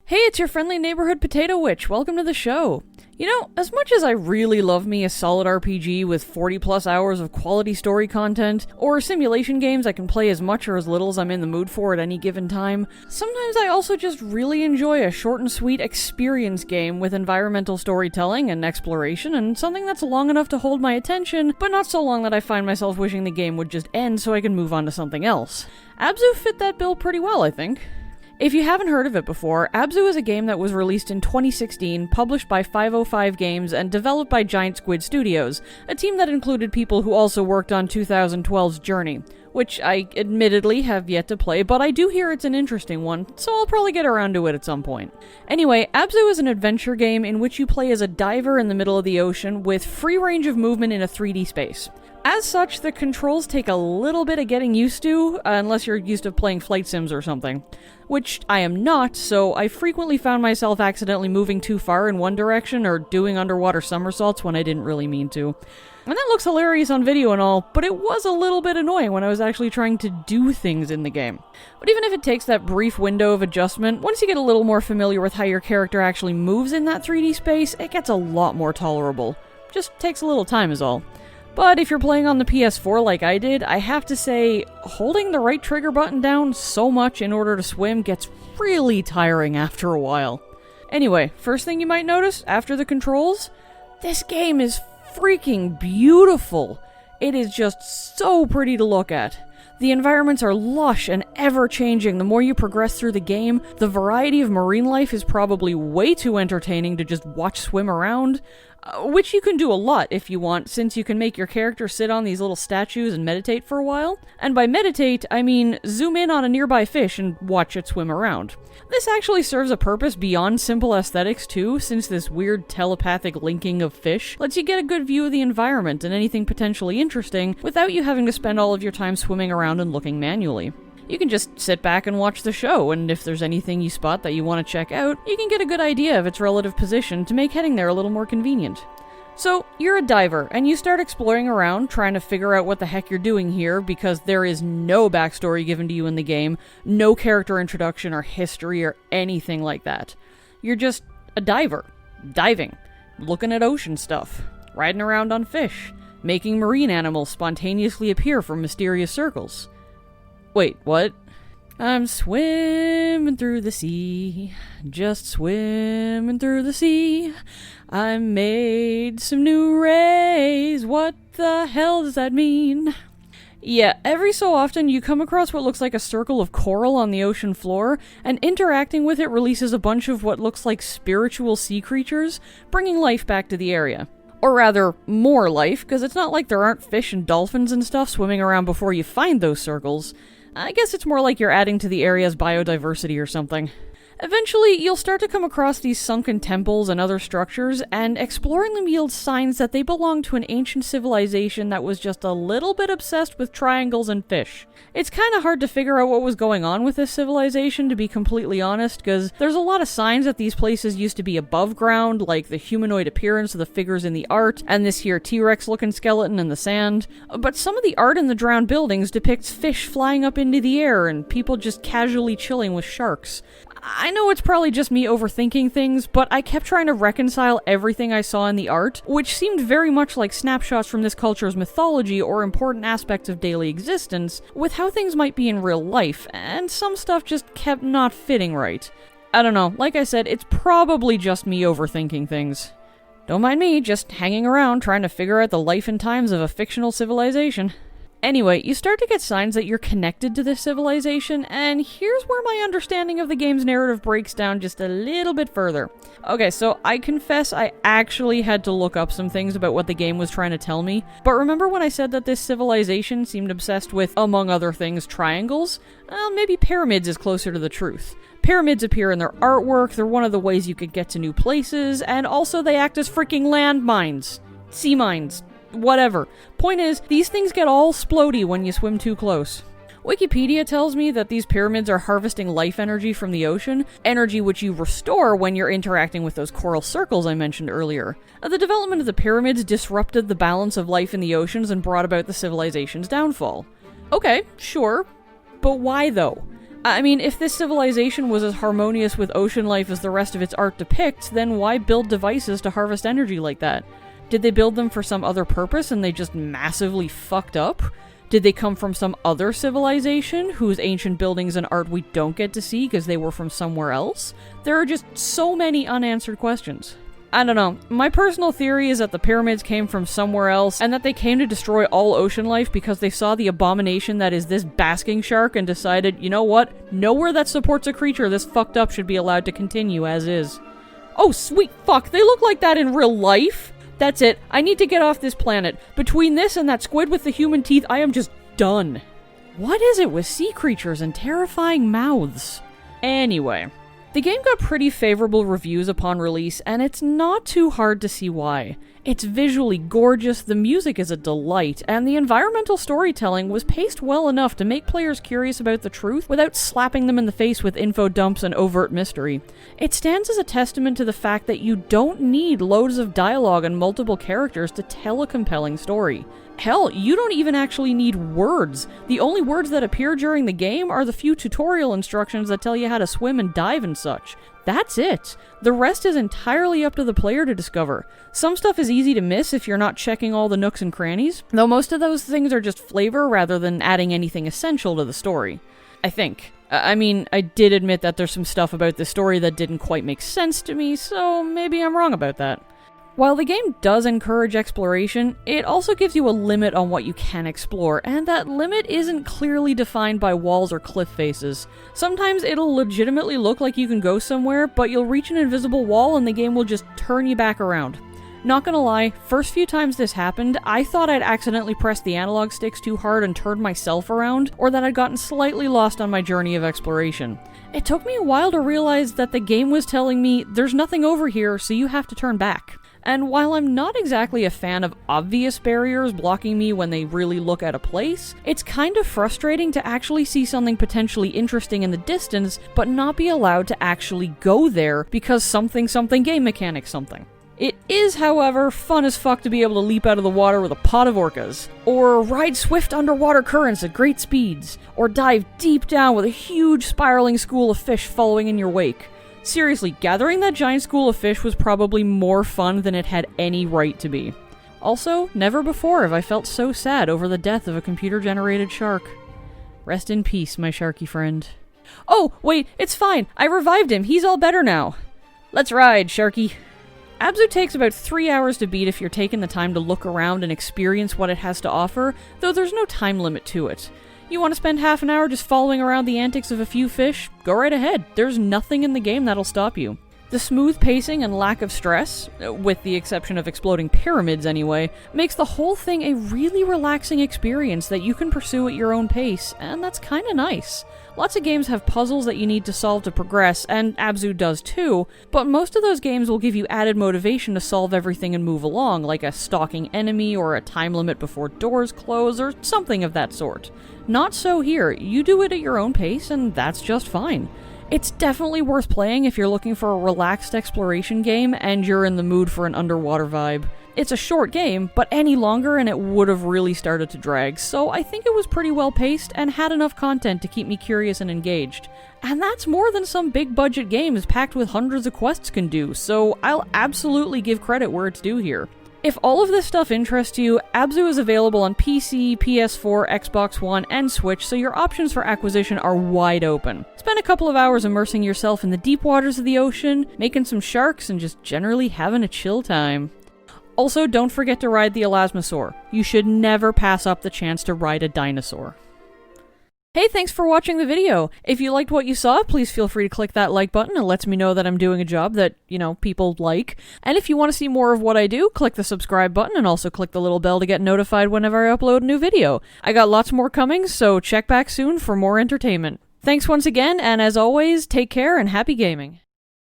Hey, it's your friendly neighborhood potato witch. Welcome to the show. You know, as much as I really love me a solid RPG with 40 plus hours of quality story content, or simulation games I can play as much or as little as I'm in the mood for at any given time, sometimes I also just really enjoy a short and sweet experience game with environmental storytelling and exploration, and something that's long enough to hold my attention, but not so long that I find myself wishing the game would just end so I can move on to something else. Abzu fit that bill pretty well, I think. If you haven't heard of it before, Abzu is a game that was released in 2016, published by 505 Games, and developed by Giant Squid Studios, a team that included people who also worked on 2012's Journey, which I admittedly have yet to play, but I do hear it's an interesting one, so I'll probably get around to it at some point. Anyway, Abzu is an adventure game in which you play as a diver in the middle of the ocean with free range of movement in a 3D space. As such, the controls take a little bit of getting used to, unless you're used to playing flight sims or something. Which I am not, so I frequently found myself accidentally moving too far in one direction or doing underwater somersaults when I didn't really mean to. And that looks hilarious on video and all, but it was a little bit annoying when I was actually trying to do things in the game. But even if it takes that brief window of adjustment, once you get a little more familiar with how your character actually moves in that 3D space, it gets a lot more tolerable. Just takes a little time is all. But if you're playing on the PS4 like I did, I have to say, holding the right trigger button down so much in order to swim gets really tiring after a while. Anyway, first thing you might notice after the controls, this game is freaking beautiful. It is just so pretty to look at. The environments are lush and ever-changing the more you progress through the game. The variety of marine life is probably way too entertaining to just watch swim around, which you can do a lot if you want, since you can make your character sit on these little statues and meditate for a while. And by meditate, I mean zoom in on a nearby fish and watch it swim around. This actually serves a purpose beyond simple aesthetics too, since this weird telepathic linking of fish lets you get a good view of the environment and anything potentially interesting without you having to spend all of your time swimming around and looking manually. You can just sit back and watch the show, and if there's anything you spot that you want to check out, you can get a good idea of its relative position to make heading there a little more convenient. So, you're a diver, and you start exploring around, trying to figure out what the heck you're doing here, because there is no backstory given to you in the game, no character introduction or history or anything like that. You're just a diver, diving, looking at ocean stuff, riding around on fish, making marine animals spontaneously appear from mysterious circles. Wait, what? I'm swimming through the sea, just swimming through the sea. I made some new rays, what the hell does that mean? Yeah, every so often you come across what looks like a circle of coral on the ocean floor, and interacting with it releases a bunch of what looks like spiritual sea creatures, bringing life back to the area. Or rather, more life, because it's not like there aren't fish and dolphins and stuff swimming around before you find those circles. I guess it's more like you're adding to the area's biodiversity or something. Eventually, you'll start to come across these sunken temples and other structures, and exploring them yields signs that they belong to an ancient civilization that was just a little bit obsessed with triangles and fish. It's kind of hard to figure out what was going on with this civilization, to be completely honest, because there's a lot of signs that these places used to be above ground, like the humanoid appearance of the figures in the art, and this here T-Rex looking skeleton in the sand. But some of the art in the drowned buildings depicts fish flying up into the air and people just casually chilling with sharks. I know it's probably just me overthinking things, but I kept trying to reconcile everything I saw in the art, which seemed very much like snapshots from this culture's mythology or important aspects of daily existence, with how things might be in real life, and some stuff just kept not fitting right. I don't know, like I said, it's probably just me overthinking things. Don't mind me, just hanging around trying to figure out the life and times of a fictional civilization. Anyway, you start to get signs that you're connected to this civilization, and here's where my understanding of the game's narrative breaks down just a little bit further. Okay, so I confess I actually had to look up some things about what the game was trying to tell me, but remember when I said that this civilization seemed obsessed with, among other things, triangles? Well, maybe pyramids is closer to the truth. Pyramids appear in their artwork, they're one of the ways you could get to new places, and also they act as freaking landmines. Sea mines. Whatever. Point is, these things get all splody when you swim too close. Wikipedia tells me that these pyramids are harvesting life energy from the ocean, energy which you restore when you're interacting with those coral circles I mentioned earlier. The development of the pyramids disrupted the balance of life in the oceans and brought about the civilization's downfall. Okay, sure, but why though? I mean, if this civilization was as harmonious with ocean life as the rest of its art depicts, then why build devices to harvest energy like that? Did they build them for some other purpose and they just massively fucked up? Did they come from some other civilization whose ancient buildings and art we don't get to see because they were from somewhere else? There are just so many unanswered questions. I don't know. My personal theory is that the pyramids came from somewhere else and that they came to destroy all ocean life because they saw the abomination that is this basking shark and decided, you know what? Nowhere that supports a creature this fucked up should be allowed to continue as is. Oh, sweet fuck, they look like that in real life? That's it. I need to get off this planet. Between this and that squid with the human teeth, I am just done. What is it with sea creatures and terrifying mouths? Anyway, the game got pretty favorable reviews upon release, and it's not too hard to see why. It's visually gorgeous, the music is a delight, and the environmental storytelling was paced well enough to make players curious about the truth without slapping them in the face with info dumps and overt mystery. It stands as a testament to the fact that you don't need loads of dialogue and multiple characters to tell a compelling story. Hell, you don't even actually need words. The only words that appear during the game are the few tutorial instructions that tell you how to swim and dive and such. That's it. The rest is entirely up to the player to discover. Some stuff is easy to miss if you're not checking all the nooks and crannies, though most of those things are just flavor rather than adding anything essential to the story. I think. I mean, I did admit that there's some stuff about this story that didn't quite make sense to me, so maybe I'm wrong about that. While the game does encourage exploration, it also gives you a limit on what you can explore, and that limit isn't clearly defined by walls or cliff faces. Sometimes it'll legitimately look like you can go somewhere, but you'll reach an invisible wall and the game will just turn you back around. Not gonna lie, first few times this happened, I thought I'd accidentally pressed the analog sticks too hard and turned myself around, or that I'd gotten slightly lost on my journey of exploration. It took me a while to realize that the game was telling me, there's nothing over here, so you have to turn back. And while I'm not exactly a fan of obvious barriers blocking me when they really look at a place, it's kind of frustrating to actually see something potentially interesting in the distance, but not be allowed to actually go there because something game mechanic something. It is, however, fun as fuck to be able to leap out of the water with a pod of orcas, or ride swift underwater currents at great speeds, or dive deep down with a huge spiraling school of fish following in your wake. Seriously, gathering that giant school of fish was probably more fun than it had any right to be. Also, never before have I felt so sad over the death of a computer-generated shark. Rest in peace, my sharky friend. Oh, wait, it's fine. I revived him. He's all better now. Let's ride, Sharky. Abzu takes about 3 hours to beat if you're taking the time to look around and experience what it has to offer, though there's no time limit to it. You want to spend half an hour just following around the antics of a few fish? Go right ahead. There's nothing in the game that'll stop you. The smooth pacing and lack of stress, with the exception of exploding pyramids anyway, makes the whole thing a really relaxing experience that you can pursue at your own pace, and that's kinda nice. Lots of games have puzzles that you need to solve to progress, and Abzu does too, but most of those games will give you added motivation to solve everything and move along, like a stalking enemy or a time limit before doors close or something of that sort. Not so here. You do it at your own pace, and that's just fine. It's definitely worth playing if you're looking for a relaxed exploration game and you're in the mood for an underwater vibe. It's a short game, but any longer and it would have really started to drag, so I think it was pretty well paced and had enough content to keep me curious and engaged. And that's more than some big budget games packed with hundreds of quests can do, so I'll absolutely give credit where it's due here. If all of this stuff interests you, Abzu is available on PC, PS4, Xbox One, and Switch, so your options for acquisition are wide open. Spend a couple of hours immersing yourself in the deep waters of the ocean, making some sharks, and just generally having a chill time. Also, don't forget to ride the Elasmosaur. You should never pass up the chance to ride a dinosaur. Hey, thanks for watching the video. If you liked what you saw, please feel free to click that like button. It lets me know that I'm doing a job that, people like. And if you want to see more of what I do, click the subscribe button and also click the little bell to get notified whenever I upload a new video. I got lots more coming, so check back soon for more entertainment. Thanks once again, and as always, take care and happy gaming.